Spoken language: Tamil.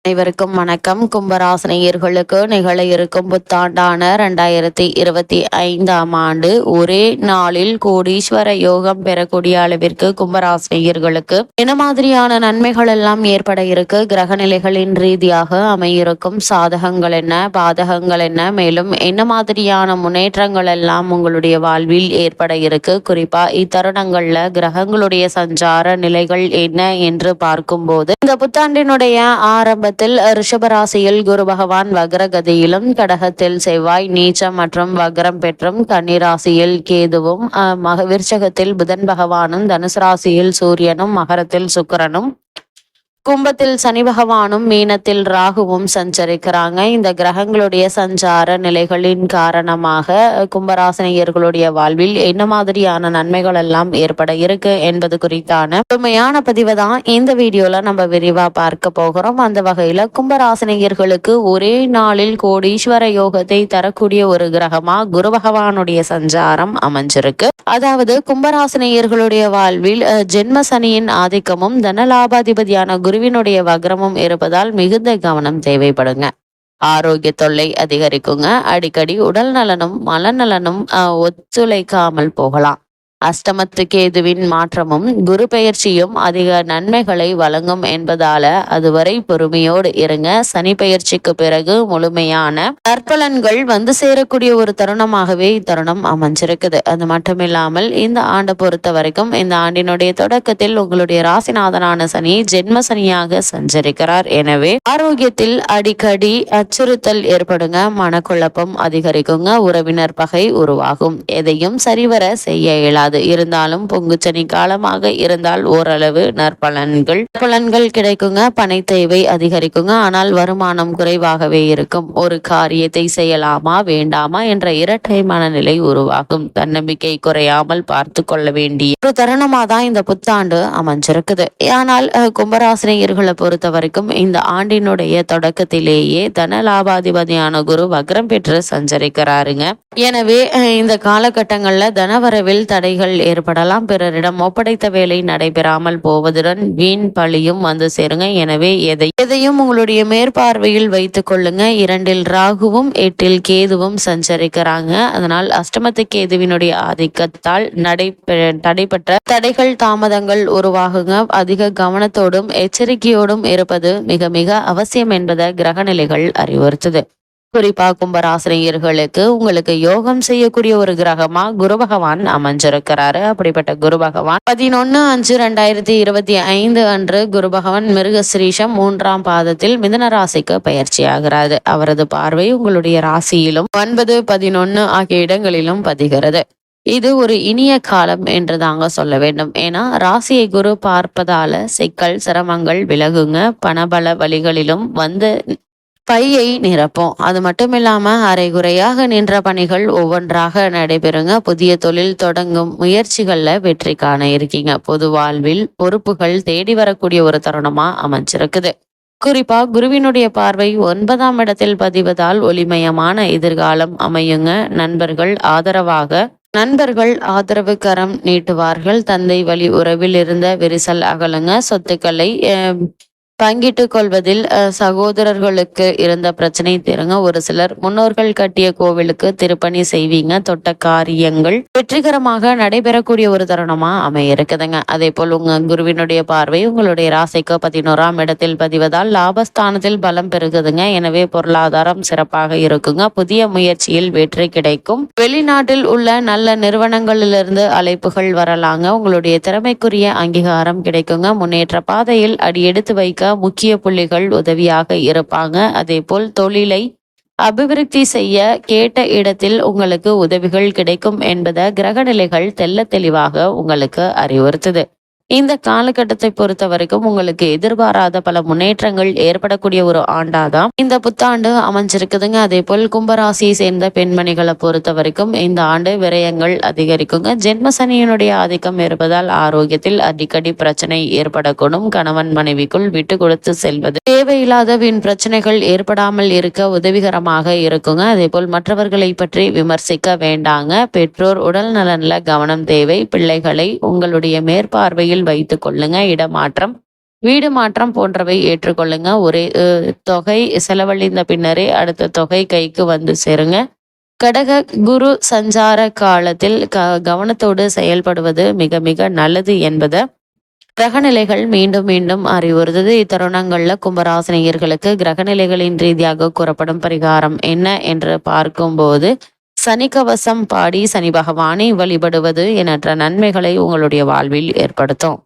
அனைவருக்கும் வணக்கம். கும்பராசினியர்களுக்கு நிகழ இருக்கும் புத்தாண்டான 2025ஆம் ஆண்டு ஒரே நாளில் கோடீஸ்வர யோகம் பெறக்கூடிய அளவிற்கு கும்பராசினியர்களுக்கு என்ன மாதிரியான நன்மைகள் எல்லாம் ஏற்பட இருக்கு, கிரக நிலைகளின் ரீதியாக அமையிருக்கும் சாதகங்கள் என்ன, பாதகங்கள் என்ன, மேலும் என்ன மாதிரியான முன்னேற்றங்கள் எல்லாம் உங்களுடைய வாழ்வில் ஏற்பட இருக்கு, குறிப்பா இத்தருணங்கள்ல கிரகங்களுடைய சஞ்சார நிலைகள் என்ன என்று பார்க்கும்போது இந்த புத்தாண்டினுடைய ஆரம்ப ரிஷபராசியில் குரு பகவான் வக்ரகதியிலும், கடகத்தில் செவ்வாய் நீச்சம் மற்றும் வக்ரம் பெற்றும், கன்னிராசியில் கேதுவும், விருச்சகத்தில் புதன் பகவானும், தனுசு ராசியில் சூரியனும், மகரத்தில் சுக்கிரனும், கும்பத்தில் சனி பகவானும், மீனத்தில் ராகுவும் சஞ்சரிக்கிறாங்க. இந்த கிரகங்களுடைய சஞ்சார நிலைகளின் காரணமாக கும்பராசினியர்களுடைய வாழ்வில் என்ன மாதிரியான நன்மைகள் எல்லாம் ஏற்பட இருக்கு என்பது குறித்தான முழுமையான பதிவை தான் இந்த வீடியோல நம்ம விரிவா பார்க்க போகிறோம். அந்த வகையில கும்பராசினியர்களுக்கு ஒரே நாளில் கோடீஸ்வர யோகத்தை தரக்கூடிய ஒரு கிரகமா குரு பகவானுடைய சஞ்சாரம் அமைஞ்சிருக்கு. அதாவது கும்பராசினியர்களுடைய வாழ்வில் ஜென்ம சனியின் ஆதிக்கமும் தனலாபாதிபதியான குருவினுடைய வக்ரமும் இருப்பதால் மிகுந்த கவனம் தேவைப்படுங்க. ஆரோக்கிய தொல்லை அதிகரிக்குங்க. அடிக்கடி உடல் நலனும் மனநலனும் ஒத்துழைக்காமல் போகலாம். அஷ்டமத்து கேதுவின் மாற்றமும் குரு பெயர்ச்சியும் அதிக நன்மைகளை வழங்கும் என்பதால அதுவரை பொறுமையோடு இருங்க. சனி பெயர்ச்சிக்கு பிறகு முழுமையான நற்பலன்கள் வந்து சேரக்கூடிய ஒரு தருணமாகவே இத்தருணம் அமைஞ்சிருக்குது. அது மட்டுமில்லாமல் இந்த ஆண்டை பொறுத்த வரைக்கும் இந்த ஆண்டினுடைய தொடக்கத்தில் உங்களுடைய ராசிநாதனான சனி ஜென்ம சனியாக சஞ்சரிக்கிறார். எனவே ஆரோக்கியத்தில் அடிக்கடி அச்சுறுத்தல் ஏற்படுங்க. மனக்குழப்பம் அதிகரிக்குங்க. உறவினர் பகை உருவாகும். எதையும் சரிவர செய்ய இயலாது. இருந்தாலும் பொங்குச்சனி காலமாக இருந்தால் ஓரளவு நற்பலன்கள் கிடைக்குங்க. பண தேவை அதிகரிக்குங்க. ஆனால் வருமானம் குறைவாகவே இருக்கும். ஒரு காரியத்தை செய்யலாமா வேண்டாமா என்ற இரட்டை மனநிலை உருவாகும். தன்னம்பிக்கை குறையாமல் பார்த்து கொள்ள வேண்டிய ஒரு தருணமா தான் இந்த புத்தாண்டு அமைஞ்சிருக்குது. ஆனால் கும்பராசினியர்களை பொறுத்த வரைக்கும் இந்த ஆண்டினுடைய தொடக்கத்திலேயே தன லாபாதிபதியான குரு வக்ரம் பெற்று சஞ்சரிக்கிறாருங்க. எனவே இந்த காலகட்டங்கள்ல தனவரவில் தடைகள் ஏற்படலாம். பிறரிடம் ஒப்படைத்த வேலை நடைபெறாமல் போவதுடன் வீண் பழியும் வந்து சேருங்க. எனவே எதையும் உங்களுடைய மேற்பார்வையில் வைத்துக் கொள்ளுங்க. 2இல் ராகுவும் 8இல் கேதுவும் சஞ்சரிக்கிறாங்க. அதனால் அஷ்டமத்து கேதுவினுடைய ஆதிக்கத்தால் தடைப்பட்ட தடைகள் தாமதங்கள் உருவாகுங்க. அதிக கவனத்தோடும் எச்சரிக்கையோடும் இருப்பது மிக மிக அவசியம் என்பதை கிரகநிலைகள் அறிவுறுத்துது. குறிப்பா கும்பராசினியர்களுக்கு உங்களுக்கு யோகம் செய்யக்கூடிய ஒரு கிரகமா குரு பகவான் அமைஞ்சிருக்கிறாரு. அப்படிப்பட்ட குரு பகவான் 11/5/2025 அன்று குரு பகவான் மிருகஸ்ரீஷம் 3ஆம் பாதத்தில் மிதுன ராசிக்கு பயிற்சி ஆகிறாரு. அவரது பார்வை உங்களுடைய ராசியிலும் 9, 11 ஆகிய இடங்களிலும் பதிகிறது. இது ஒரு இனிய காலம் என்று தாங்க சொல்ல வேண்டும். ஏன்னா ராசியை குரு பார்ப்பதால சிக்கல் சிரமங்கள் விலகுங்க. பணபல வழிகளிலும் வந்து பையை நிரப்போம். அது மட்டும் இல்லாம அரைகுறையாக நின்ற பணிகள் ஒவ்வொன்றாக நடைபெறுங்க. புதிய தொழில் தொடங்கும் முயற்சிகள்ல வெற்றி காண இருக்கீங்க. பொது வாழ்வில் பொறுப்புகள் தேடி வரக்கூடிய ஒரு தருணமா அமைஞ்சிருக்குது. குறிப்பா குருவினுடைய பார்வை 9ஆம் இடத்தில் பதிவதால் ஒளிமயமான எதிர்காலம் அமையுங்க. நண்பர்கள் ஆதரவு கரம் நீட்டுவார்கள். தந்தை வழி உறவில் இருந்த விரிசல் அகலுங்க. சொத்துக்களை பங்கிட்டு கொள்வதில் சகோதரர்களுக்கு இருந்த பிரச்சனை தீருங்க. ஒரு சிலர் முன்னோர்கள் கட்டிய கோவிலுக்கு திருப்பணி செய்வீங்க. தொட்ட காரியங்கள் வெற்றிகரமாக நடைபெறக்கூடிய ஒரு தருணமா அமைய இருக்குதுங்க. அதே போல் உங்க குருவினுடைய பார்வை உங்களுடைய ராசிக்கு 11ஆம் இடத்தில் பதிவதால் லாபஸ்தானத்தில் பலம் பெருகுதுங்க. எனவே பொருளாதாரம் சிறப்பாக இருக்குங்க. புதிய முயற்சியில் வெற்றி கிடைக்கும். வெளிநாட்டில் உள்ள நல்ல நிறுவனங்களிலிருந்து அழைப்புகள் வரலாங்க. உங்களுடைய திறமைக்குரிய அங்கீகாரம் கிடைக்குங்க. முன்னேற்ற பாதையில் அடி எடுத்து வைக்க முக்கிய புள்ளிகள் உதவியாக இருப்பாங்க. அதே போல் தொழிலை அபிவிருத்தி செய்ய கேட்ட இடத்தில் உங்களுக்கு உதவிகள் கிடைக்கும் என்பதை கிரகநிலைகள் தெல்ல தெளிவாக உங்களுக்கு அறிவுறுத்துது. இந்த காலகட்டத்தை பொறுத்த வரைக்கும் உங்களுக்கு எதிர்பாராத பல முன்னேற்றங்கள் ஏற்படக்கூடிய ஒரு ஆண்டாதான் இந்த புத்தாண்டு அமைஞ்சிருக்குதுங்க. அதே போல் கும்பராசியை சேர்ந்த பெண்மணிகளை பொறுத்த வரைக்கும் இந்த ஆண்டு விரயங்கள் அதிகரிக்குங்க. ஜென்ம சனியினுடைய ஆதிக்கம் இருப்பதால் ஆரோக்கியத்தில் அடிக்கடி பிரச்சனை ஏற்படக்கூடும். கணவன் மனைவிக்குள் விட்டு கொடுத்து செல்வது தேவையில்லாத வீண் பிரச்சனைகள் ஏற்படாமல் இருக்க உதவிகரமாக இருக்குங்க. அதே போல் மற்றவர்களை பற்றி விமர்சிக்க வேண்டாங்க. பெற்றோர் உடல் நலன்ல கவனம் தேவை. பிள்ளைகளை உங்களுடைய மேற்பார்வையில் வைத்துக் கொள்ளுங்க. இடமாற்றம் வீடு மாற்றம் போன்றவை ஏற்றுக்கொள்ளுங்க. ஒரே தொகை செலவழிந்த பின்னரே அடுத்த தொகை கைக்கு வந்து சேருங்க. கடக குரு சஞ்சார காலத்தில் கவனத்தோடு செயல்படுவது மிக மிக நல்லது என்பதை கிரகநிலைகள் மீண்டும் மீண்டும் அறிவுறுத்தது. இத்தருணங்கள்ல கும்பராசினியர்களுக்கு கிரகநிலைகளின் ரீதியாக கூறப்படும் பரிகாரம் என்ன என்று பார்க்கும்போது, சனி கவசம் பாடி சனி பகவானை வழிபடுவது எண்ணற்ற நன்மைகளை உங்களுடைய வாழ்வில் ஏற்படுத்தும்.